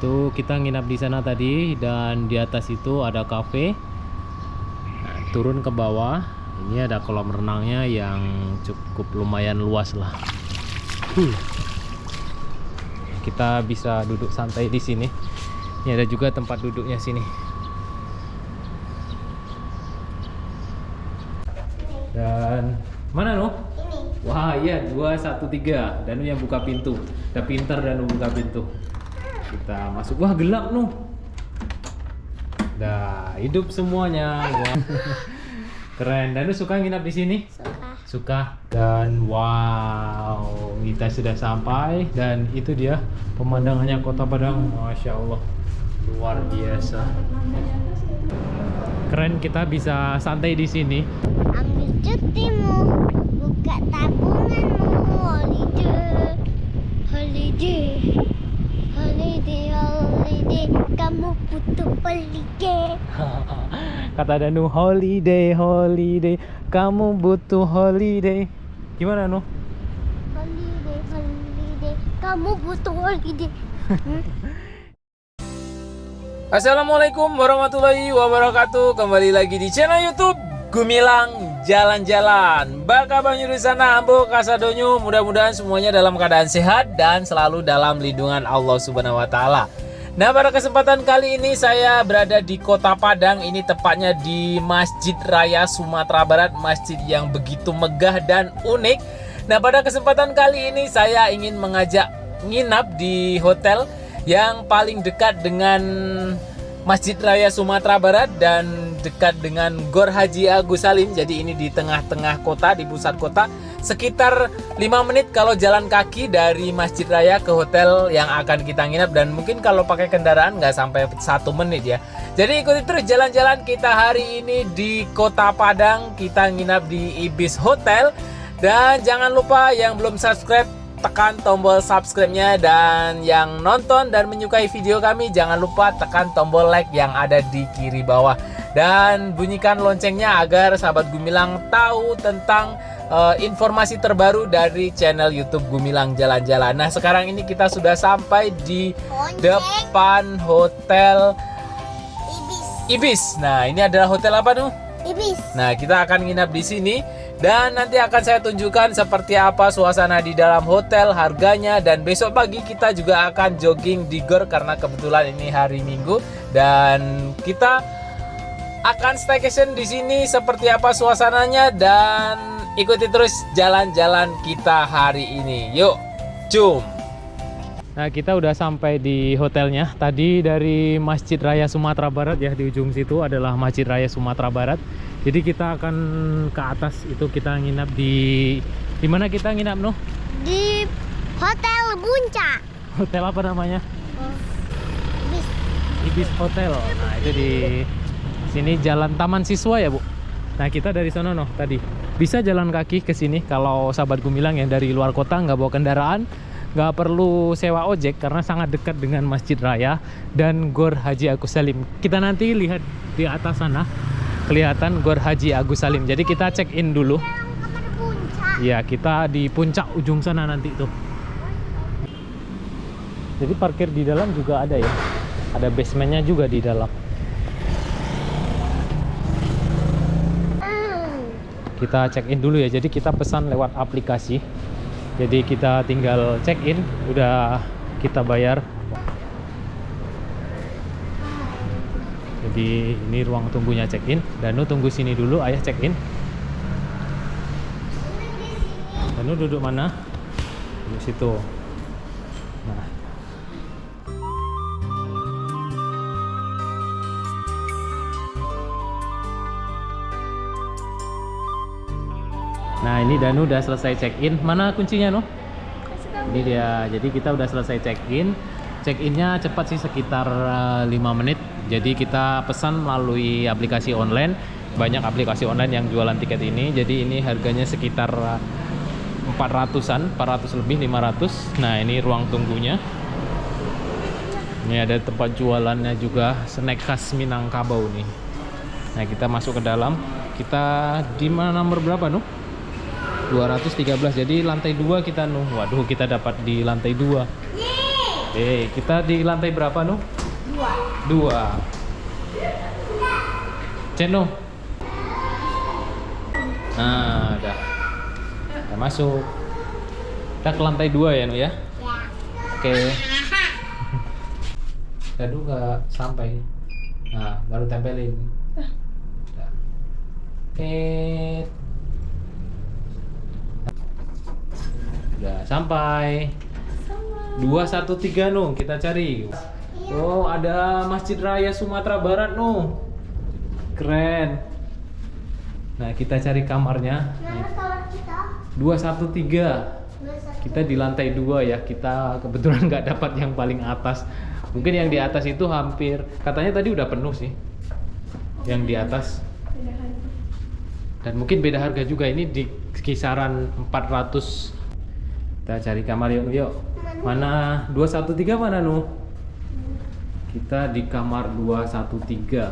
itu kita nginap di sana tadi, dan di atas itu ada kafe. Nah, turun ke bawah, ini ada kolam renangnya yang cukup lumayan luas lah. Kita bisa duduk santai di sini. Ini ada juga tempat duduknya sini. Dan mana Nuh? Ini. Wah iya, 213. Danu yang buka pintu. Udah pintar Danu buka pintu. Kita masuk. Wah gelap Nuh. Dah hidup semuanya. Wah. Keren. Danu suka nginap di sini? Suka. Dan wow, kita sudah sampai, dan itu dia pemandangannya Kota Padang. Masya Allah, luar biasa. Keren, kita bisa santai di sini. Ambil cutimu, buka tabunganmu. Holiday, holiday, holiday, holiday. Kamu butuh holiday. Kata Danu, holiday, holiday. Kamu butuh holiday. Gimana Nuh? Holiday, holiday. Kamu butuh holiday. Assalamualaikum warahmatullahi wabarakatuh. Kembali lagi di channel YouTube Gumilang Jalan-Jalan. Baka banyu di sana ambo kasadonyo. Mudah-mudahan semuanya dalam keadaan sehat dan selalu dalam lindungan Allah Subhanahu wa taala. Nah, pada kesempatan kali ini saya berada di Kota Padang. Ini tepatnya di Masjid Raya Sumatera Barat, masjid yang begitu megah dan unik. Nah, pada kesempatan kali ini saya ingin mengajak nginap di hotel yang paling dekat dengan Masjid Raya Sumatera Barat dan dekat dengan Gor Haji Agus Salim. Jadi ini di tengah-tengah kota, di pusat kota. Sekitar 5 menit kalau jalan kaki dari Masjid Raya ke hotel yang akan kita nginap, dan mungkin kalau pakai kendaraan nggak sampai 1 menit ya. Jadi ikuti terus jalan-jalan kita hari ini di Kota Padang. Kita nginap di Ibis Hotel, dan jangan lupa yang belum subscribe, tekan tombol subscribe-nya, dan yang nonton dan menyukai video kami jangan lupa tekan tombol like yang ada di kiri bawah, dan bunyikan loncengnya agar sahabat Gumilang tahu tentang informasi terbaru dari channel YouTube Gumilang Jalan-Jalan. Nah, sekarang ini kita sudah sampai di depan hotel Ibis. Nah, ini adalah hotel apa Nuh? Ibis. Nah, kita akan nginap di sini, dan nanti akan saya tunjukkan seperti apa suasana di dalam hotel, harganya, dan besok pagi kita juga akan jogging di Gor karena kebetulan ini hari Minggu, dan kita akan staycation di sini seperti apa suasananya, dan ikuti terus jalan-jalan kita hari ini. Yuk, cum. Nah, kita udah sampai di hotelnya. Tadi dari Masjid Raya Sumatera Barat ya, di ujung situ adalah Masjid Raya Sumatera Barat. Jadi kita akan ke atas, itu kita nginap di mana kita nginap Nuh? Di Hotel Puncak. Hotel apa namanya? Ibis. Ibis Hotel. Nah, itu di sini Jalan Taman Siswa ya, Bu. Nah, kita dari sana Nuh tadi. Bisa jalan kaki ke sini kalau sahabat Gumilang yang dari luar kota nggak bawa kendaraan, nggak perlu sewa ojek karena sangat dekat dengan Masjid Raya dan Gor Haji Agus Salim. Kita nanti lihat di atas sana kelihatan Gor Haji Agus Salim. Jadi kita check in dulu. Ya, kita di puncak ujung sana nanti tuh. Jadi parkir di dalam juga ada ya. Ada basementnya juga di dalam. Kita check in dulu ya. Jadi kita pesan lewat aplikasi. Jadi kita tinggal check in, udah kita bayar. Jadi ini ruang tunggunya check in. Danu tunggu sini dulu, ayah check in. Danu duduk mana? Duduk situ. Nah. Nah, ini Danu udah selesai check in. Mana kuncinya Nuh? Ini dia. Jadi kita udah selesai check in. Check innya cepat sih, sekitar 5 menit. Jadi kita pesan melalui aplikasi online. Banyak aplikasi online yang jualan tiket ini. Jadi ini harganya sekitar 400-an, 400 lebih 500. Nah, ini ruang tunggunya. Ini ada tempat jualannya juga, snack khas Minangkabau nih. Nah, kita masuk ke dalam. Kita di mana, nomor berapa Nuh? 213. Jadi lantai 2 kita Nuh. Waduh, kita dapat di lantai 2. Kita di lantai berapa, Nu? 2. Ceno. Nah, udah. Kita masuk. Kita ke lantai 2 ya, Nu ya? Ya. Oke. Aduh, nggak sampai. Nah, baru tempelin. Udah. Oke. Udah sampai. 213 Nu, kita cari. Oh, ada Masjid Raya Sumatera Barat, Nu. Keren. Nah, kita cari kamarnya. Mana kamar kita? 213. Kita di lantai 2 ya. Kita kebetulan nggak dapat yang paling atas. Mungkin yang di atas itu hampir, katanya tadi udah penuh sih. Yang di atas. Dan mungkin beda harga juga. Ini di kisaran 400. Kita cari kamar yuk, yuk. Mana 213 mana, Nu? Kita di kamar 213.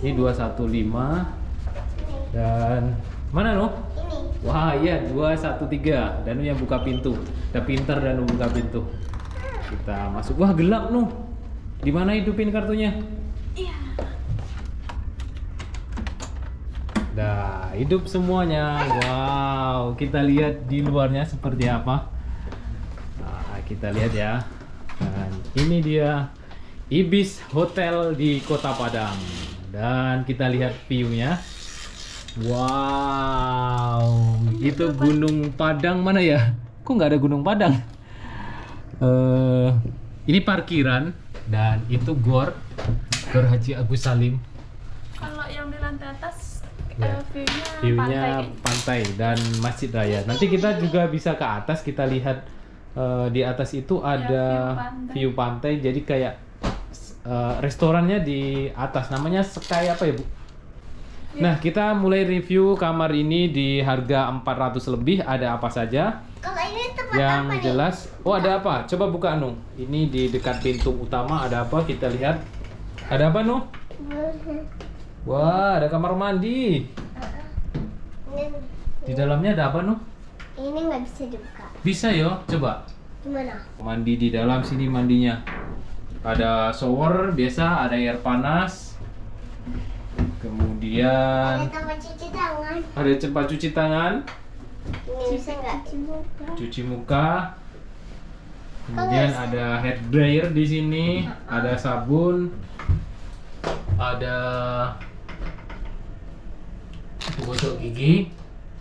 Ini 215. Dan mana, Nu? Ini. Wah, iya 213. Danu yang buka pintu. Udah pinter Danu buka pintu. Kita masuk. Wah, gelap, Nu. Di mana hidupin kartunya? Iya. Dah, hidup semuanya. Wow, kita lihat di luarnya seperti apa. Nah, kita lihat ya. Dan ini dia Ibis Hotel di Kota Padang. Dan kita lihat view-nya. Wow, itu Gunung Padang mana ya? Kok nggak ada Gunung Padang? Ini parkiran dan itu Gor Haji Agus Salim. Kalau yang di lantai atas Ya. view-nya Pantai dan Masjid Raya. Nanti kita juga bisa ke atas, kita lihat di atas itu ada view pantai. Jadi kayak restorannya di atas, namanya Sky apa ya, Bu? Nah, kita mulai review kamar ini di harga 400 lebih. Ada apa saja? Kalau ini tempat Yang apa nih? jelas, oh ada apa? Coba buka, Anu. Ini di dekat pintu utama ada apa? Kita lihat. Ada apa, Nu? Wah, ada kamar mandi. Di dalamnya ada apa, Nu? Ini nggak bisa dibuka. Bisa yo, coba. Gimana? Mandi di dalam sini mandinya. Ada shower biasa, ada air panas. Kemudian Ada tempat cuci tangan. ada tempat cuci tangan, Ini bisa nggak? cuci muka. Kemudian ada hair dryer di sini, ada sabun, ada gosok gigi.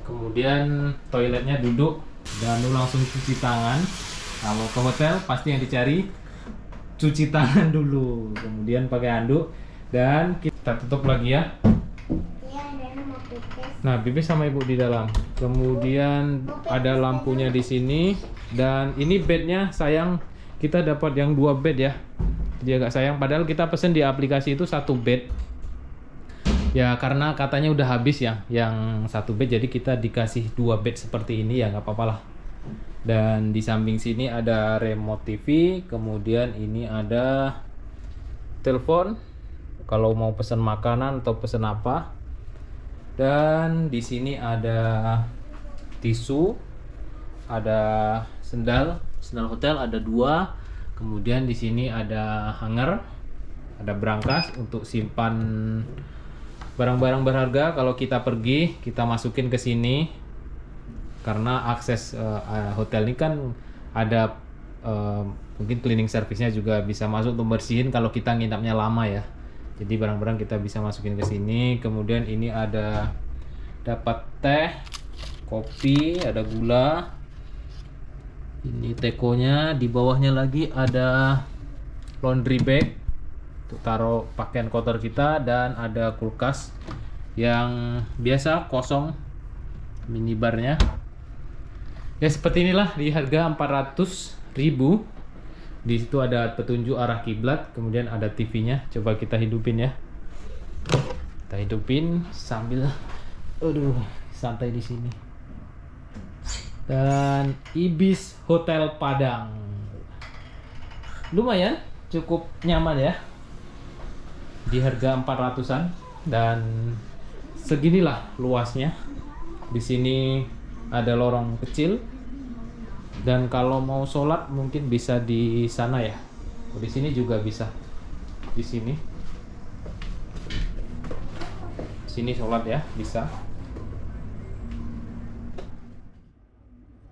Kemudian toiletnya duduk dan lu langsung cuci tangan. Kalau ke hotel pasti yang dicari cuci tangan dulu, kemudian pakai handuk dan kita tutup lagi ya. Iya, ada mau pipis. Nah, pipis sama ibu di dalam. Kemudian ada lampunya di sini dan ini bednya sayang, kita dapat yang 2 bed ya. Dia agak sayang, padahal kita pesen di aplikasi itu 1 bed. Ya karena katanya udah habis ya yang 1 bed, jadi kita dikasih 2 bed seperti ini ya, nggak apa-apa lah. Dan di samping sini ada remote TV, kemudian ini ada telepon kalau mau pesan makanan atau pesan apa. Dan di sini ada tisu, ada sendal hotel ada 2. Kemudian di sini ada hanger, ada brankas untuk simpan barang-barang berharga. Kalau kita pergi, kita masukin ke sini. Karena akses hotel ini kan ada mungkin cleaning service-nya juga bisa masuk untuk bersihin kalau kita nginapnya lama ya. Jadi barang-barang kita bisa masukin ke sini. Kemudian ini ada dapat teh, kopi, ada gula. Ini tekonya, di bawahnya lagi ada laundry bag untuk taruh pakaian kotor kita, dan ada kulkas yang biasa kosong, minibarnya. Ya seperti inilah di harga 400.000. Di situ ada petunjuk arah kiblat, kemudian ada TV-nya. Coba kita hidupin ya. Kita hidupin sambil santai di sini. Dan Ibis Hotel Padang. Lumayan, cukup nyaman ya. Di harga 400-an dan seginilah luasnya. Di sini ada lorong kecil. Dan kalau mau sholat mungkin bisa di sana ya. Di sini juga bisa. Di sini. Sini sholat ya, bisa.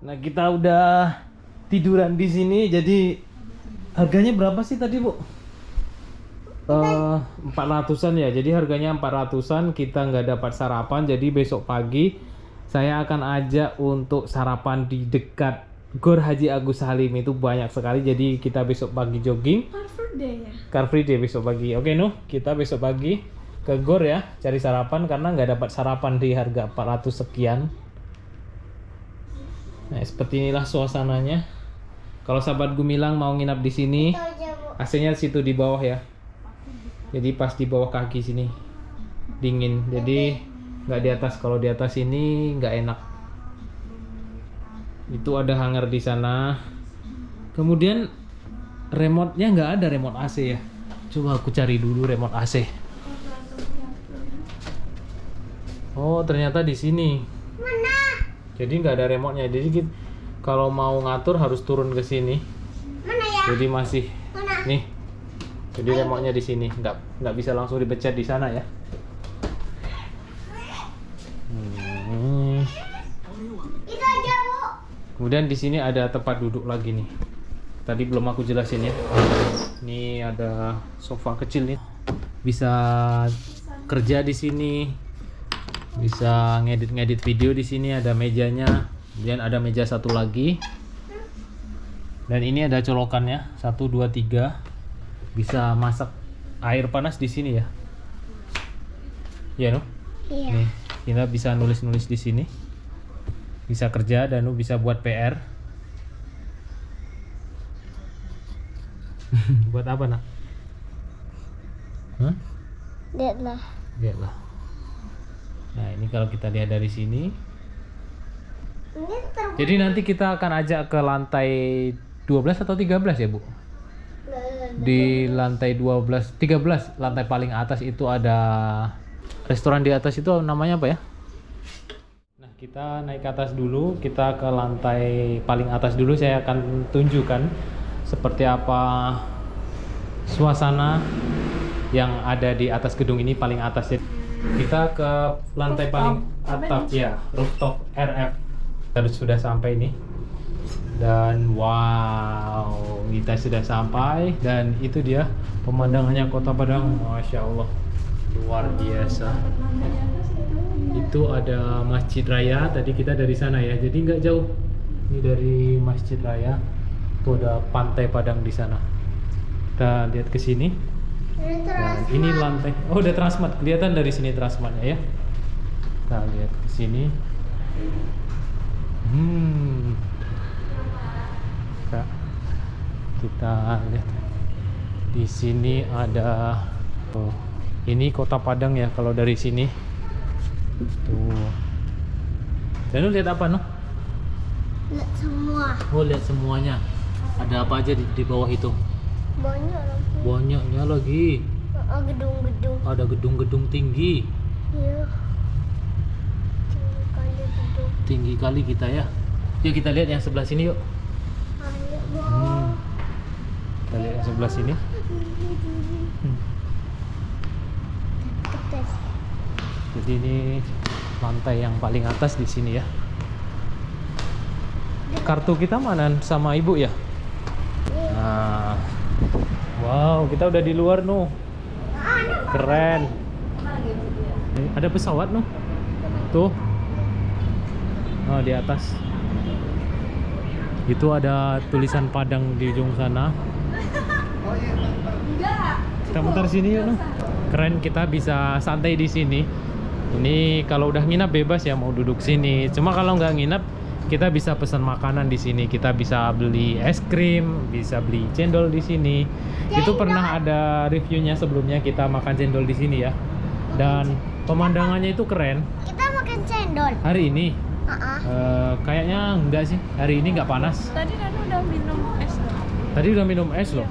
Nah, kita udah tiduran di sini. Jadi harganya berapa sih tadi, Bu? 400-an ya. Jadi harganya 400-an, kita nggak dapat sarapan. Jadi besok pagi saya akan ajak untuk sarapan di dekat Gor Haji Agus Salim. Itu banyak sekali. Jadi kita besok pagi jogging. Car Free Day ya? Car Free Day besok pagi. Oke, Nuh, kita besok pagi ke Gor ya, cari sarapan karena nggak dapat sarapan di harga 400 sekian. Nah, seperti inilah suasananya. Kalau sahabat Gumilang mau nginap di sini, Itu aja, Bu. AC-nya situ di bawah ya. Jadi pas di bawah kaki sini dingin. Jadi nggak di atas. Kalau di atas ini nggak enak. Itu ada hanger di sana. Kemudian remote-nya nggak ada, remote AC ya. Coba aku cari dulu remote AC. Oh, ternyata di sini. Mana? Jadi nggak ada remote-nya. Jadi kalau mau ngatur harus turun ke sini. Mana ya? Jadi masih Mana? nih. Jadi remote-nya di sini. Nggak bisa langsung dipencet di sana ya. Itu aja, Bu. Kemudian di sini ada tempat duduk lagi nih. Tadi belum aku jelasin ya. Ini ada sofa kecil nih. Bisa kerja di sini. Bisa ngedit video di sini, ada mejanya. Kemudian ada meja satu lagi. Dan ini ada colokannya 1 2 3. Bisa masak air panas di sini ya. Ya, Nuh? Iya. Nih, kita bisa nulis-nulis di sini. Bisa kerja dan Nuh bisa buat PR. Buat apa, Nak? Hah? Lihatlah. Lihatlah. Nah, ini kalau kita lihat dari sini. Ini terbuka. Jadi nanti kita akan ajak ke lantai 12 atau 13 ya, Bu? Di lantai 12, 13, lantai paling atas itu ada restoran di atas itu namanya apa ya? Nah, kita naik ke atas dulu, kita ke lantai paling atas dulu. Saya akan tunjukkan seperti apa suasana yang ada di atas gedung ini paling atas. Kita ke lantai paling atap ya, rooftop RF. Kita sudah sampai nih. Dan wow, kita sudah sampai dan itu dia pemandangannya Kota Padang. Masya Allah, luar biasa. Itu ada Masjid Raya. Tadi kita dari sana ya, jadi nggak jauh. Ini dari Masjid Raya. Itu ada Pantai Padang di sana. Kita lihat ke sini. Dan ini lantai. Oh, udah Transmart. Kelihatan dari sini Transmartnya ya. Kita lihat ke sini. Kita lihat. Di sini ada ini Kota Padang ya kalau dari sini. Tuh. Dan lu lihat apa, Nuh? Lihat semua. Oh, lihat semuanya. Ada apa aja di bawah itu? Banyak lagi. Banyaknya lagi. Gedung-gedung. Ada gedung-gedung tinggi. Iya. Tinggi kali gedung. Tinggi kali kita ya. Yuk kita lihat yang sebelah sini yuk. Ayo, Bu. Kita lihat yang sebelah sini. Ketes. Jadi ini lantai yang paling atas di sini ya. Kartu kita mana sama ibu ya? Nah, wow, kita udah di luar Nuh. Keren. Ada pesawat Nuh. Tuh. Oh, di atas. Itu ada tulisan Padang di ujung sana. Kita muter sini yuk Nuh. Keren, kita bisa santai di sini. Ini kalau udah nginap bebas ya mau duduk sini. Cuma kalau nggak nginap kita bisa pesan makanan di sini. Kita bisa beli es krim, bisa beli cendol di sini. Itu pernah ada reviewnya sebelumnya, kita makan cendol di sini ya. Dan pemandangannya itu keren. Kita makan cendol. Hari ini kayaknya enggak sih. Hari ini nggak panas. Tadi kan udah minum es loh. Tadi udah minum es loh.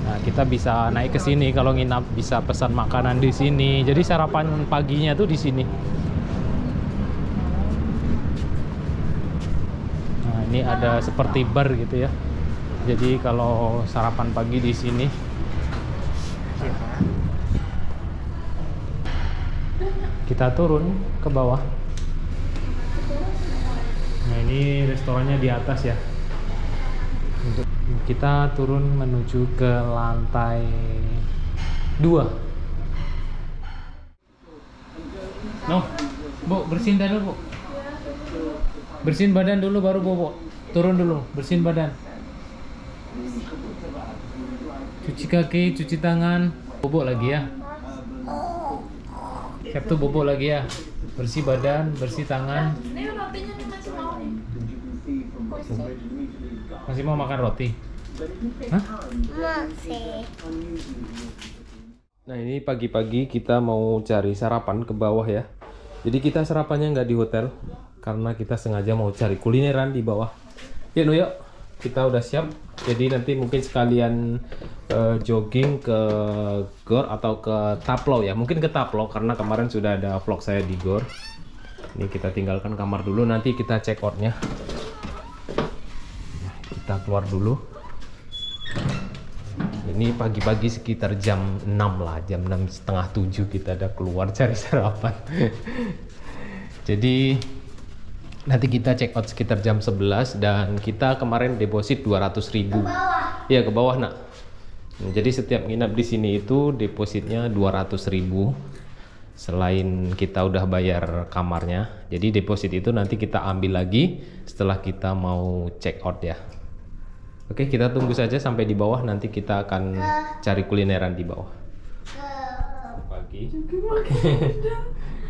Nah, kita bisa naik ke sini kalau nginap, bisa pesan makanan di sini. Jadi sarapan paginya tuh di sini. Nah, ini ada seperti bar gitu ya. Jadi kalau sarapan pagi di sini kita turun ke bawah. Nah, ini restorannya di atas ya. Untuk kita turun menuju ke lantai 2. No, Bu, bersihin dulu, Bu. Bersihin badan dulu baru bobo. Turun dulu, bersihin badan. Cuci kaki, cuci tangan. Bobo lagi ya. Siap tuh bobo lagi ya. Bersih badan, bersih tangan. Ini rotinya nih masih mau nih. Masih mau makan roti? Hah? Masih. Nah, ini pagi-pagi kita mau cari sarapan ke bawah ya. Jadi kita sarapannya nggak di hotel karena kita sengaja mau cari kulineran di bawah. Yuk, yuk. Kita udah siap. Jadi nanti mungkin sekalian jogging ke Gor atau ke Taplow ya. Mungkin ke Taplow karena kemarin sudah ada vlog saya di Gor. Ini kita tinggalkan kamar dulu, nanti kita check outnya. Kita keluar dulu. Ini pagi-pagi sekitar jam 6 lah, jam 6:30, 7 kita udah keluar cari sarapan. Jadi nanti kita check out sekitar jam 11 dan kita kemarin deposit 200.000. Iya, ke bawah, Nak. Nah, jadi setiap nginap di sini itu depositnya 200.000. Selain kita udah bayar kamarnya. Jadi deposit itu nanti kita ambil lagi setelah kita mau check out ya. Oke, kita tunggu saja sampai di bawah, nanti kita akan cari kulineran di bawah. Pagi.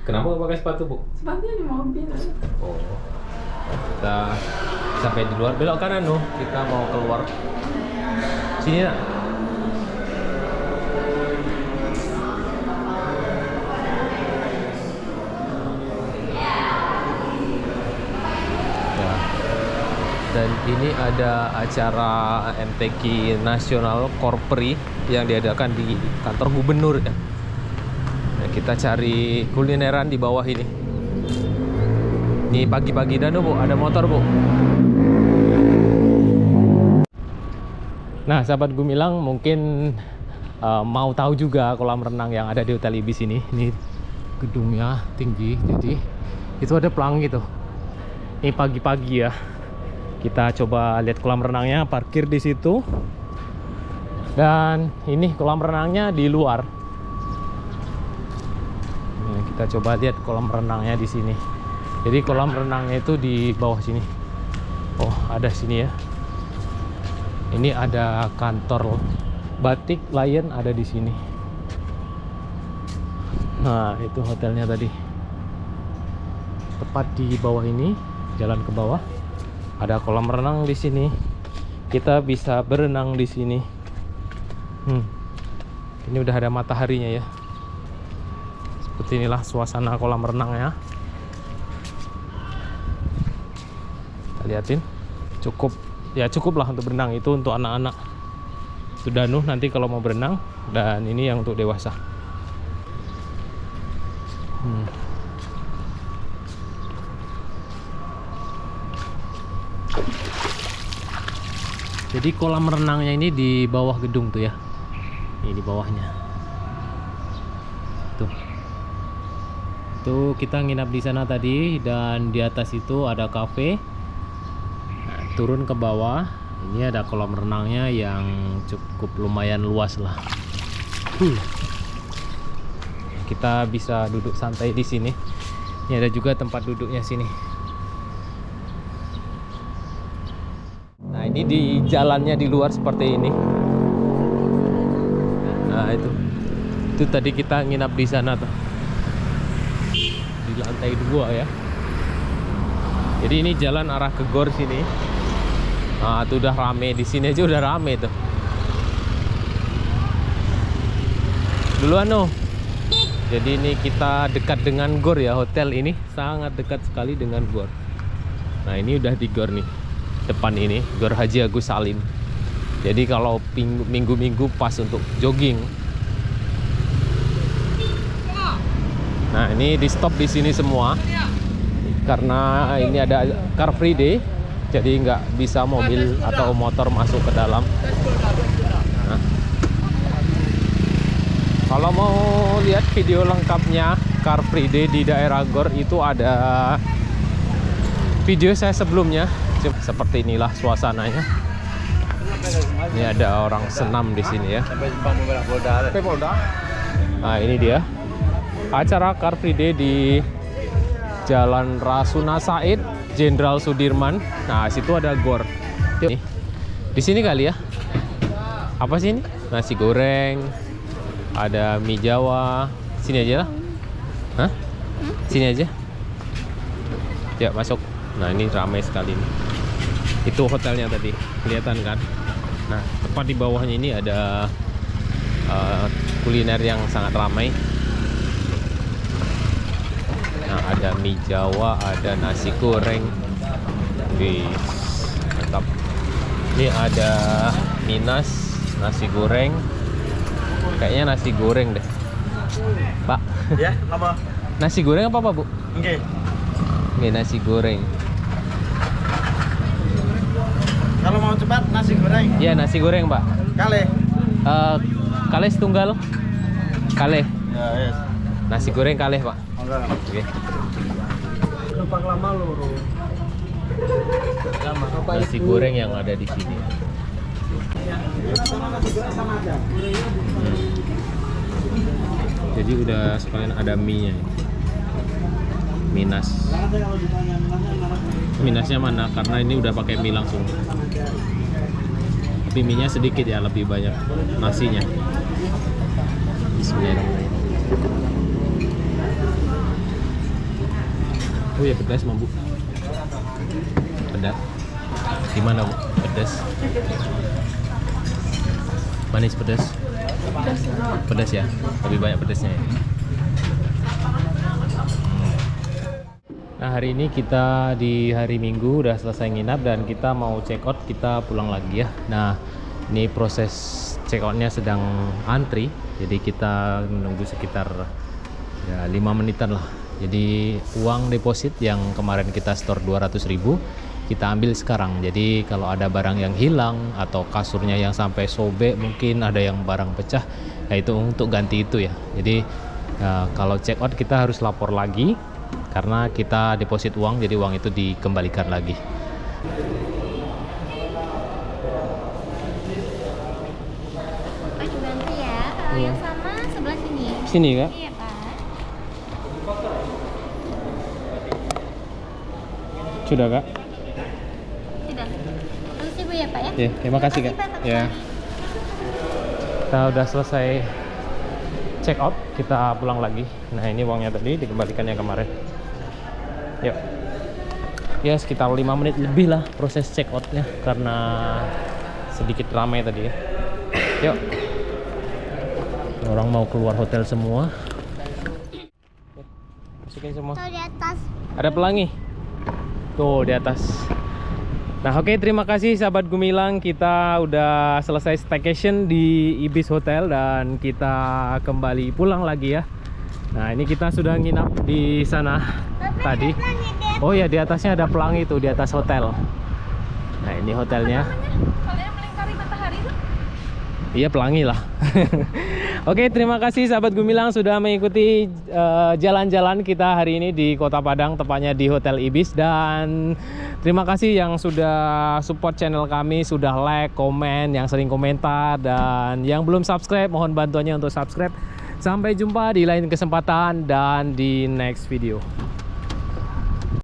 Kenapa nggak pakai sepatu, Bu? Sepatunya di mobil. Oh. Kita sampai di luar, belok kanan loh. Kita mau keluar. Sini, Nak. Dan ini ada acara MTQ Nasional Korpri yang diadakan di kantor gubernur ya. Nah, kita cari kulineran di bawah ini. Ini pagi-pagi dan Bu, ada motor, Bu. Nah, sahabat Gumilang mungkin mau tahu juga kolam renang yang ada di Hotel Ibis ini. Ini gedungnya tinggi, jadi itu ada pelangi tuh. Ini pagi-pagi ya. Kita coba lihat kolam renangnya, parkir di situ. Dan ini kolam renangnya di luar. Nah, kita coba lihat kolam renangnya di sini. Jadi kolam renangnya itu di bawah sini. Oh, ada sini ya. Ini ada kantor Batik Lion ada di sini. Nah, itu hotelnya tadi. Tepat di bawah ini, jalan ke bawah. Ada kolam renang di sini. Kita bisa berenang di sini. Ini udah ada mataharinya ya. Seperti inilah suasana kolam renangnya. Kita liatin. Cukup lah untuk berenang, itu untuk anak-anak. Sudah nanti kalau mau berenang, dan ini yang untuk dewasa. Jadi kolam renangnya ini di bawah gedung tuh ya. Ini di bawahnya. Tuh. Tuh kita nginap di sana tadi, dan di atas itu ada kafe. Nah, turun ke bawah, ini ada kolam renangnya yang cukup lumayan luas lah. Kita bisa duduk santai di sini. Ini ada juga tempat duduknya sini. Nah, ini di jalannya di luar seperti ini. Nah, itu tadi kita nginap di sana tuh. Di lantai 2 ya. Jadi ini jalan arah ke Gor sini. Nah, itu udah rame, di sini aja udah rame tuh. Duluan noh. Jadi ini kita dekat dengan Gor ya, hotel ini sangat dekat sekali dengan Gor. Nah, ini udah di Gor nih. Depan ini Gor Haji Agus Salim. Jadi kalau minggu-minggu pas untuk jogging. Nah, ini di stop di sini semua karena ini ada Car Free Day. jadi nggak bisa mobil atau motor masuk ke dalam. Nah, kalau mau lihat video lengkapnya Car Free Day di daerah Gor itu ada video saya sebelumnya. Seperti inilah suasananya. Ini ada orang senam di sini ya. Nah, ini dia acara Car Free Day di Jalan Rasuna Said, Jenderal Sudirman. Nah, situ ada Gor. Nih, di sini kali ya. Apa sih ini? Nasi goreng, ada mie Jawa. Sini aja lah. Hah? Sini aja. Ya, masuk. Nah, ini ramai sekali nih. Itu hotelnya tadi, kelihatan kan? Nah, tepat di bawahnya ini ada kuliner yang sangat ramai. Nah, ada mie Jawa, ada nasi goreng. Wih, mantap. Ini ada Minas, nasi goreng. Kayaknya nasi goreng deh. Pak. Ya, apa? Nasi goreng apa, Bu? Oke. Ini nasi goreng. Kalau mau cepat nasi goreng. Ya, nasi goreng, Pak. Kale. Kaleh setunggal. Kaleh. Ya, yes. Nasi goreng kaleh, Pak. Enggak. Oke. Numpang lama loro. Nasi goreng yang ada di sini. Jadi udah sekalian ada mie-nya. Minas. Minasnya mana? Karena ini udah pakai mie langsung. Tapi mie-nya sedikit ya, lebih banyak nasinya. Bismillahirrahmanirrahim. Oh ya, pedas mah, Bu. Pedas. Gimana, Bu? Pedas. Manis pedas. Pedas ya. Lebih banyak pedasnya ya. Nah, hari ini kita di hari Minggu udah selesai nginap dan kita mau check out, kita pulang lagi ya. Nah, ini proses check outnya sedang antri. Jadi kita menunggu sekitar ya 5 menitan lah. Jadi uang deposit yang kemarin kita store 200.000 kita ambil sekarang. Jadi kalau ada barang yang hilang atau kasurnya yang sampai sobek, mungkin ada yang barang pecah, ya itu untuk ganti itu ya. Jadi kalau check out kita harus lapor lagi karena kita deposit uang, jadi uang itu dikembalikan lagi. Maju ganti ya. Kalau yang sama sebelah sini. Sini Kak. Iya, Pak. Sudah Kak? Sudah. Terus Ibu ya, Pak ya? Ya, terima kasih Kak. Pak. Ya. Kita udah selesai check out, kita pulang lagi. Nah, ini uangnya tadi dikembalikan yang kemarin. Yuk. Ya, sekitar 5 menit lebih lah proses check outnya karena sedikit ramai tadi ya. Yuk. Orang mau keluar hotel semua. Masukin semua. Tuh di atas. Ada pelangi. Tuh di atas. Nah, oke, terima kasih sahabat Gumilang. Kita udah selesai staycation di Ibis Hotel dan kita kembali pulang lagi ya. Nah, ini kita sudah nginap di sana tadi. Oh ya, di atasnya ada pelangi tuh di atas hotel. Nah, ini hotelnya. Kalau yang melingkari matahari itu? Iya, pelangi lah. Oke, terima kasih sahabat Gumilang sudah mengikuti jalan-jalan kita hari ini di Kota Padang, tepatnya di Hotel Ibis. Dan terima kasih yang sudah support channel kami, sudah like, komen, yang sering komentar, dan yang belum subscribe mohon bantuannya untuk subscribe. Sampai jumpa di lain kesempatan dan di next video.